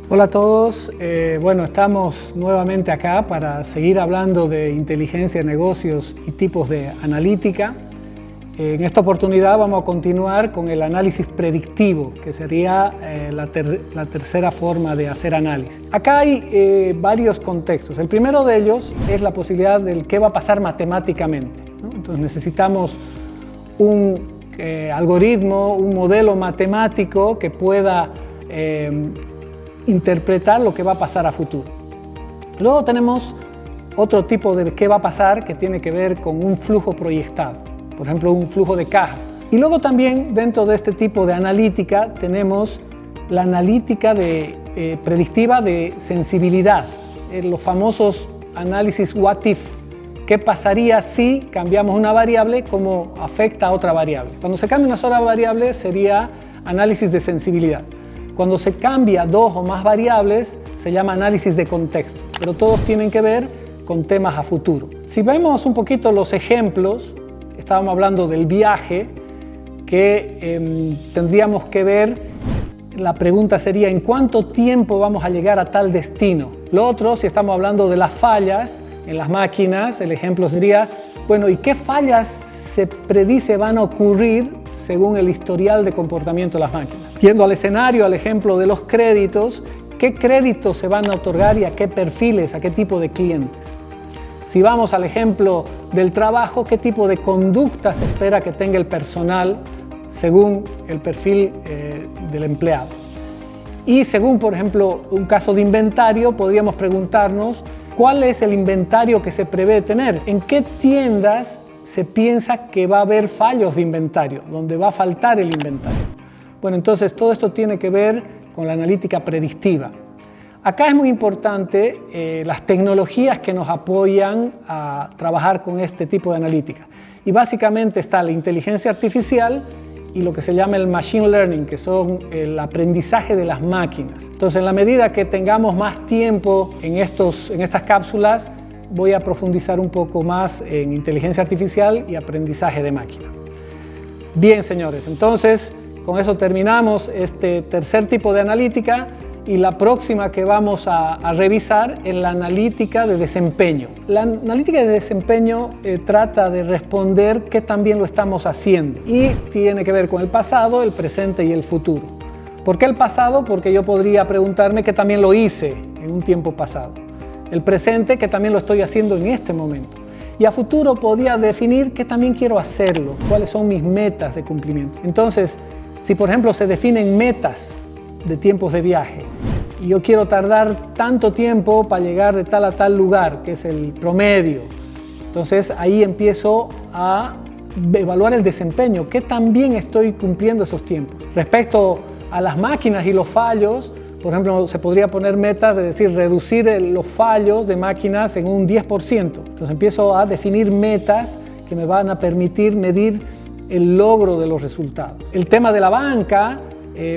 Hola a todos, bueno, estamos nuevamente acá para seguir hablando de inteligencia de negocios y tipos de analítica. En esta oportunidad vamos a continuar con el análisis predictivo, que sería la tercera forma de hacer análisis. Acá hay varios contextos. El primero de ellos es la posibilidad del qué va a pasar matemáticamente, ¿no? Entonces necesitamos un algoritmo, un modelo matemático que pueda interpretar lo que va a pasar a futuro. Luego tenemos otro tipo de qué va a pasar que tiene que ver con un flujo proyectado, por ejemplo un flujo de caja. Y luego también dentro de este tipo de analítica tenemos la analítica predictiva de sensibilidad, los famosos análisis what if. ¿Qué pasaría si cambiamos una variable? ¿Cómo afecta a otra variable? Cuando se cambia una sola variable sería análisis de sensibilidad. Cuando se cambia dos o más variables se llama análisis de contexto, pero todos tienen que ver con temas a futuro. Si vemos un poquito los ejemplos, estábamos hablando del viaje, que tendríamos que ver, la pregunta sería ¿en cuánto tiempo vamos a llegar a tal destino? Lo otro, si estamos hablando de las fallas en las máquinas, el ejemplo sería, bueno, ¿y qué fallas se predice van a ocurrir según el historial de comportamiento de las máquinas? Yendo al escenario, al ejemplo de los créditos, ¿qué créditos se van a otorgar y a qué perfiles, a qué tipo de clientes? Si vamos al ejemplo del trabajo, ¿qué tipo de conducta se espera que tenga el personal según el perfil del empleado? Y según, por ejemplo, un caso de inventario, podríamos preguntarnos ¿cuál es el inventario que se prevé tener? ¿En qué tiendas se piensa que va a haber fallos de inventario, donde va a faltar el inventario? Bueno, entonces todo esto tiene que ver con la analítica predictiva. Acá es muy importante las tecnologías que nos apoyan a trabajar con este tipo de analítica. Y básicamente está la inteligencia artificial y lo que se llama el machine learning, que son el aprendizaje de las máquinas. Entonces, en la medida que tengamos más tiempo en estas cápsulas, voy a profundizar un poco más en inteligencia artificial y aprendizaje de máquina. Bien, señores, entonces con eso terminamos este tercer tipo de analítica y la próxima que vamos a revisar es la analítica de desempeño. La analítica de desempeño trata de responder qué tan bien lo estamos haciendo y tiene que ver con el pasado, el presente y el futuro. ¿Por qué el pasado? Porque yo podría preguntarme qué también lo hice en un tiempo pasado. El presente, que también lo estoy haciendo en este momento. Y a futuro podría definir qué también quiero hacerlo, cuáles son mis metas de cumplimiento. Entonces, si por ejemplo se definen metas de tiempos de viaje y yo quiero tardar tanto tiempo para llegar de tal a tal lugar, que es el promedio, entonces ahí empiezo a evaluar el desempeño, qué tan bien estoy cumpliendo esos tiempos. Respecto a las máquinas y los fallos, por ejemplo, se podría poner metas de decir reducir los fallos de máquinas en un 10%. Entonces empiezo a definir metas que me van a permitir medir el logro de los resultados. El tema de la banca,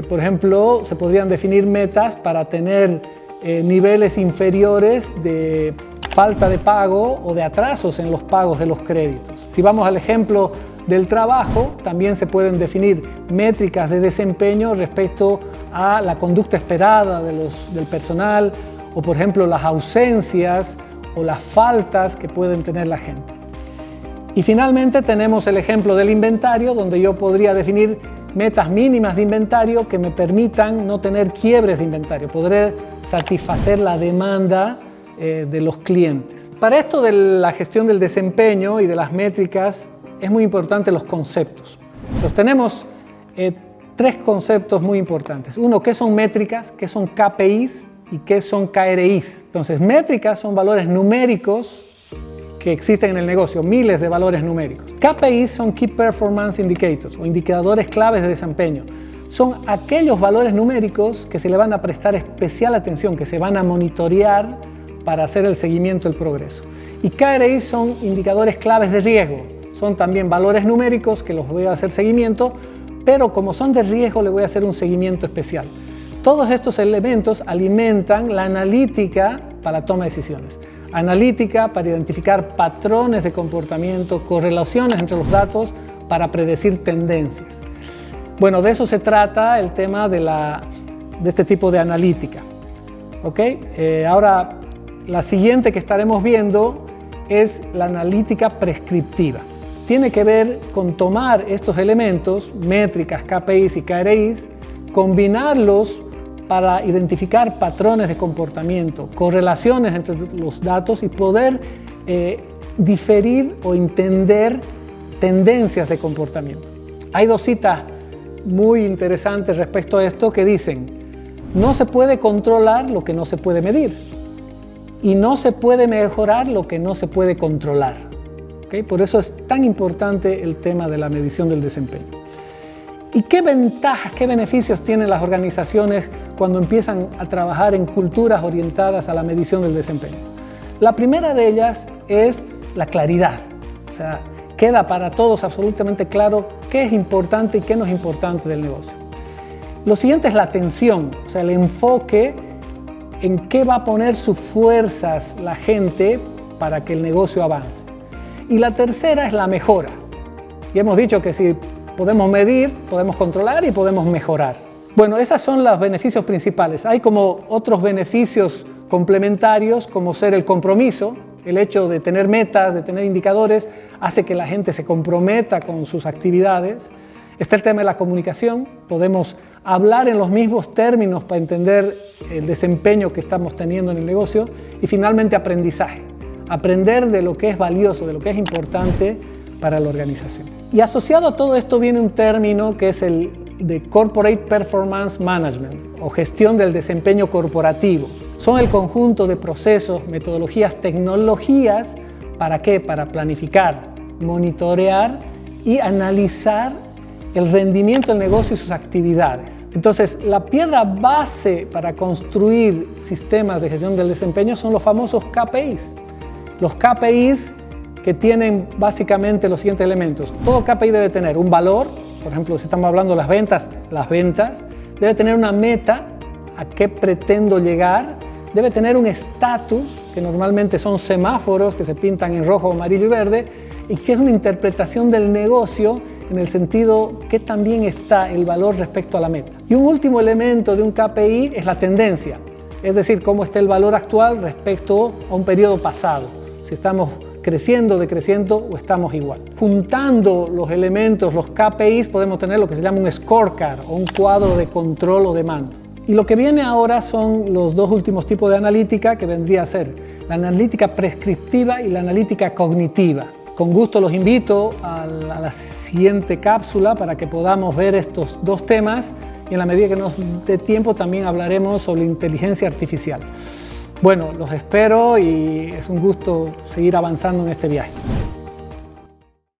por ejemplo, se podrían definir metas para tener niveles inferiores de falta de pago o de atrasos en los pagos de los créditos. Si vamos al ejemplo del trabajo, también se pueden definir métricas de desempeño respecto a la conducta esperada del personal o, por ejemplo, las ausencias o las faltas que pueden tener la gente. Y finalmente tenemos el ejemplo del inventario, donde yo podría definir metas mínimas de inventario que me permitan no tener quiebres de inventario, poder satisfacer la demanda de los clientes. Para esto de la gestión del desempeño y de las métricas es muy importante los conceptos. Entonces tenemos tres conceptos muy importantes. Uno, ¿qué son métricas? ¿Qué son KPIs? ¿Y qué son KRIs? Entonces, métricas son valores numéricos que existen en el negocio, miles de valores numéricos. KPIs son Key Performance Indicators o indicadores claves de desempeño. Son aquellos valores numéricos que se le van a prestar especial atención, que se van a monitorear para hacer el seguimiento del progreso. Y KRIs son indicadores claves de riesgo. Son también valores numéricos que los voy a hacer seguimiento, pero como son de riesgo le voy a hacer un seguimiento especial. Todos estos elementos alimentan la analítica para la toma de decisiones. Analítica para identificar patrones de comportamiento, correlaciones entre los datos para predecir tendencias. Bueno, de eso se trata el tema de este tipo de analítica. ¿Okay? Ahora, la siguiente que estaremos viendo es la analítica prescriptiva. Tiene que ver con tomar estos elementos, métricas, KPIs y KRIs, combinarlos para identificar patrones de comportamiento, correlaciones entre los datos y poder diferir o entender tendencias de comportamiento. Hay dos citas muy interesantes respecto a esto que dicen: no se puede controlar lo que no se puede medir y no se puede mejorar lo que no se puede controlar. ¿Okay? Por eso es tan importante el tema de la medición del desempeño. ¿Y qué ventajas, qué beneficios tienen las organizaciones cuando empiezan a trabajar en culturas orientadas a la medición del desempeño? La primera de ellas es la claridad. O sea, queda para todos absolutamente claro qué es importante y qué no es importante del negocio. Lo siguiente es la atención, o sea, el enfoque en qué va a poner sus fuerzas la gente para que el negocio avance. Y la tercera es la mejora. Y hemos dicho que si podemos medir, podemos controlar y podemos mejorar. Bueno, esos son los beneficios principales. Hay como otros beneficios complementarios, como ser el compromiso. El hecho de tener metas, de tener indicadores, hace que la gente se comprometa con sus actividades. Está el tema de la comunicación. Podemos hablar en los mismos términos para entender el desempeño que estamos teniendo en el negocio. Y finalmente, aprendizaje. Aprender de lo que es valioso, de lo que es importante para la organización. Y asociado a todo esto viene un término que es el de Corporate Performance Management o gestión del desempeño corporativo. Son el conjunto de procesos, metodologías, tecnologías, ¿para qué? Para planificar, monitorear y analizar el rendimiento del negocio y sus actividades. Entonces, la piedra base para construir sistemas de gestión del desempeño son los famosos KPIs. Los KPIs que tienen básicamente los siguientes elementos. Todo KPI debe tener un valor, por ejemplo, si estamos hablando de las ventas, debe tener una meta, a qué pretendo llegar, debe tener un estatus, que normalmente son semáforos que se pintan en rojo, amarillo y verde, y que es una interpretación del negocio en el sentido que también está el valor respecto a la meta. Y un último elemento de un KPI es la tendencia, es decir, cómo está el valor actual respecto a un periodo pasado, si estamos creciendo, decreciendo o estamos igual. Juntando los elementos, los KPIs, podemos tener lo que se llama un scorecard o un cuadro de control o de mando. Y lo que viene ahora son los dos últimos tipos de analítica, que vendría a ser la analítica prescriptiva y la analítica cognitiva. Con gusto los invito a la siguiente cápsula para que podamos ver estos dos temas y en la medida que nos dé tiempo también hablaremos sobre inteligencia artificial. Bueno, los espero y es un gusto seguir avanzando en este viaje.